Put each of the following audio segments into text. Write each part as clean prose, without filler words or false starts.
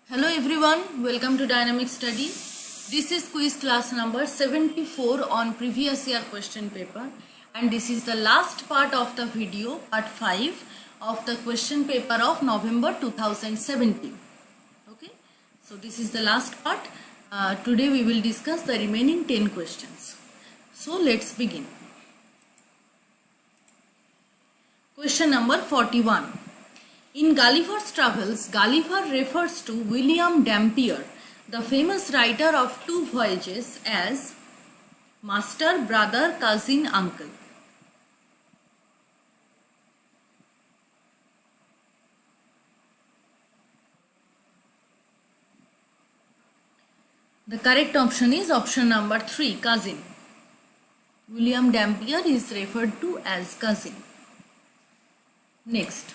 Hello everyone, welcome to Dynamic Study. This is quiz class number 74 on previous year question paper, and this is the last part of the video, part 5 of the question paper of November 2017. Okay, so this is the last part. Today we will discuss the remaining 10 questions. So let's begin. Question number 41. In Gulliver's Travels, Gulliver refers to William Dampier, the famous writer of two voyages, as master, brother, cousin, uncle. The correct option is option number 3, cousin. William Dampier is referred to as cousin. Next.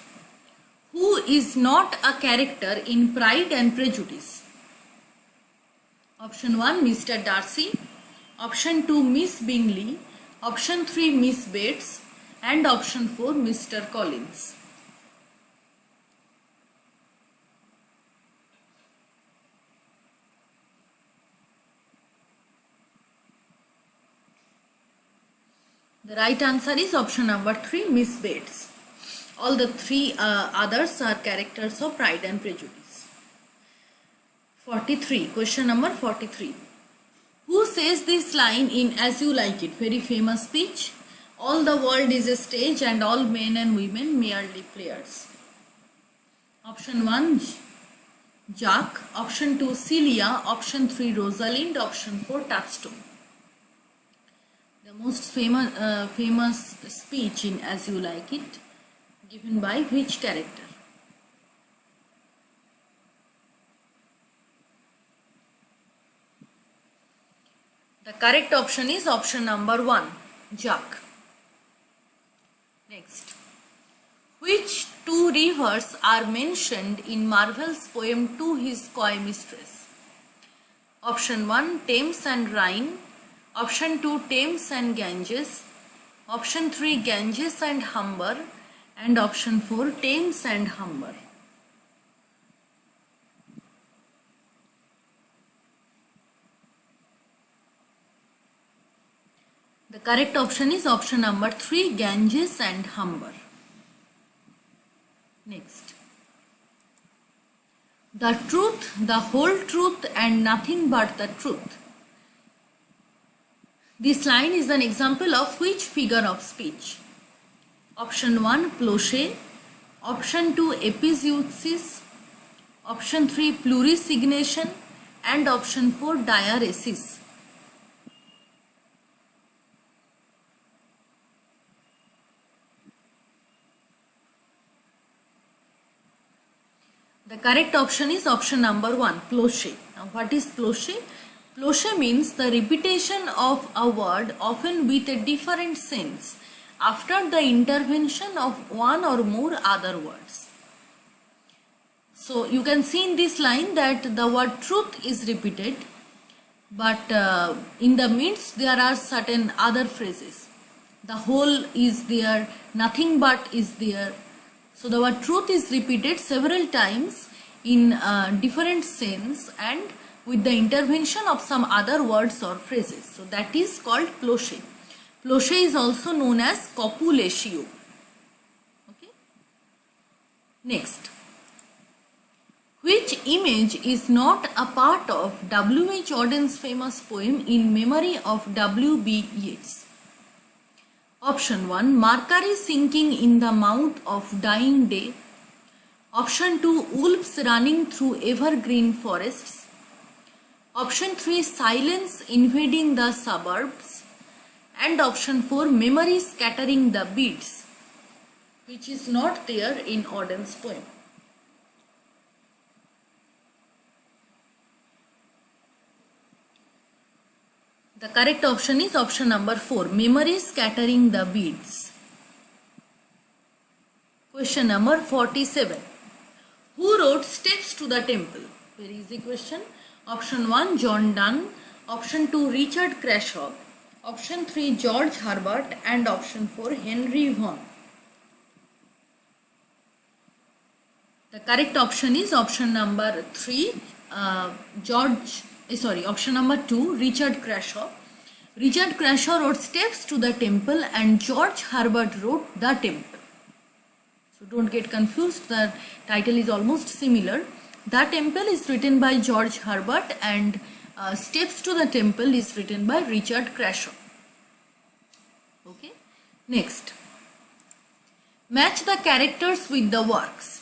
Who is not a character in Pride and Prejudice? Option 1, Mr. Darcy. Option 2, Miss Bingley. Option 3, Miss Bates. And option 4, Mr. Collins. The right answer is option number 3, Miss Bates. All the three others are characters of Pride and Prejudice. 43. Question number 43. Who says this line in As You Like It? Very famous speech. All the world is a stage and all men and women merely players. Option 1, Jack. Option 2, Celia. Option 3, Rosalind. Option 4, Touchstone. The most famous speech in As You Like It, given by which character? The correct option is option number 1, Jack. Next. Which two rivers are mentioned in Marvell's poem To His Coy Mistress? Option 1, Thames and Rhine. Option 2, Thames and Ganges. Option 3, Ganges and Humber. And option 4, Thames and Humber. The correct option is option number 3, Ganges and Humber. Next. The truth, the whole truth and nothing but the truth. This line is an example of which figure of speech? Option 1, Plauché. Option 2, epizeuxis. Option 3, plurisignation. And option 4, diaresis. The correct option is option number 1, Plauché. Now what is Plauché? Plauché means the repetition of a word often with a different sense after the intervention of one or more other words. So you can see in this line that the word truth is repeated, but in the midst there are certain other phrases. The whole is there, nothing but is there. So the word truth is repeated several times in different sense and with the intervention of some other words or phrases. So that is called Plauché. Plauché is also known as copulatio. Okay. Next. Which image is not a part of W.H. Auden's famous poem In Memory of W.B. Yeats? Option 1, Mercury sinking in the mouth of dying day. Option 2, wolves running through evergreen forests. Option 3, silence invading the suburbs. And option 4, memory scattering the beats, which is not there in Auden's poem. The correct option is option number 4, memory scattering the beads. Question number 47. Who wrote Steps to the Temple? Very easy question. Option 1, John Donne. Option 2, Richard Crashaw. Option 3, George Herbert. And option 4, Henry Vaughan. The correct option is option number 3, option number 2, Richard Crashaw. Richard Crashaw wrote Steps to the Temple and George Herbert wrote The Temple. So don't get confused, the title is almost similar. The Temple is written by George Herbert and Steps to the Temple is written by Richard Crashaw. Okay, next. Match the characters with the works.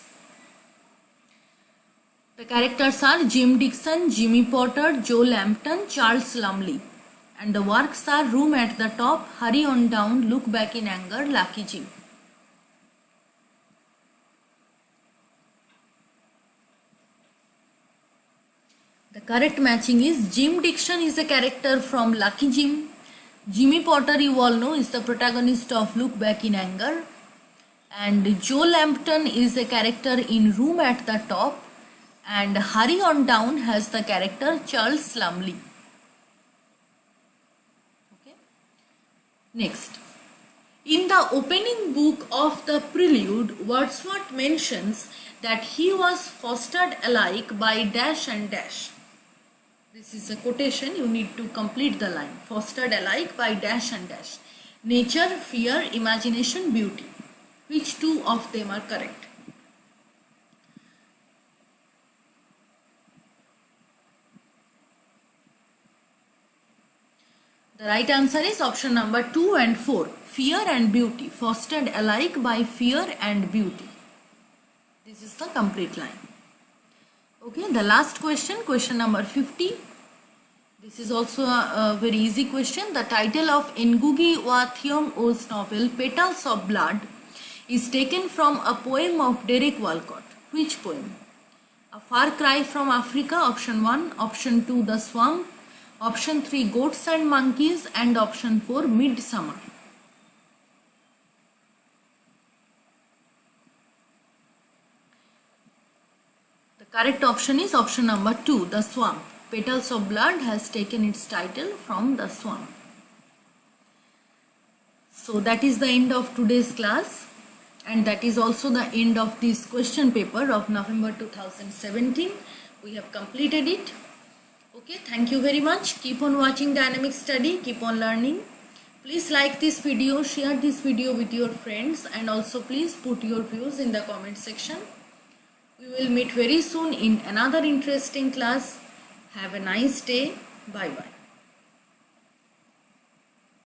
The characters are Jim Dixon, Jimmy Potter, Joe Lampton, Charles Lumley. And the works are Room at the Top, Hurry on Down, Look Back in Anger, Lucky Jim. The correct matching is Jim Dixon is a character from Lucky Jim. Jimmy Potter, you all know, is the protagonist of Look Back in Anger. And Joe Lampton is a character in Room at the Top. And Hurry on Down has the character Charles Lumley. Okay. Next. In the opening book of the Prelude, Wordsworth mentions that he was fostered alike by dash and dash. This is a quotation, you need to complete the line. Fostered alike by dash and dash. Nature, fear, imagination, beauty. Which two of them are correct? The right answer is option number 2 and 4. Fear and beauty. Fostered alike by fear and beauty. This is the complete line. Okay, the last question, question number 50. This is also a very easy question. The title of Ngugi wa Thiong Oh's novel Petals of Blood is taken from a poem of Derek Walcott. Which poem? A Far Cry from Africa, option 1. Option 2, The Swamp. Option 3, Goats and Monkeys. And option 4, Midsummer. The correct option is option number 2, The Swamp. Petals of Blood has taken its title from The Swamp. So that is the end of today's class, and that is also the end of this question paper of November 2017. We have completed it. Okay, thank you very much. Keep on watching Dynamic Study, keep on learning. Please like this video, share this video with your friends, and also please put your views in the comment section. We will meet very soon in another interesting class. Have a nice day. Bye bye.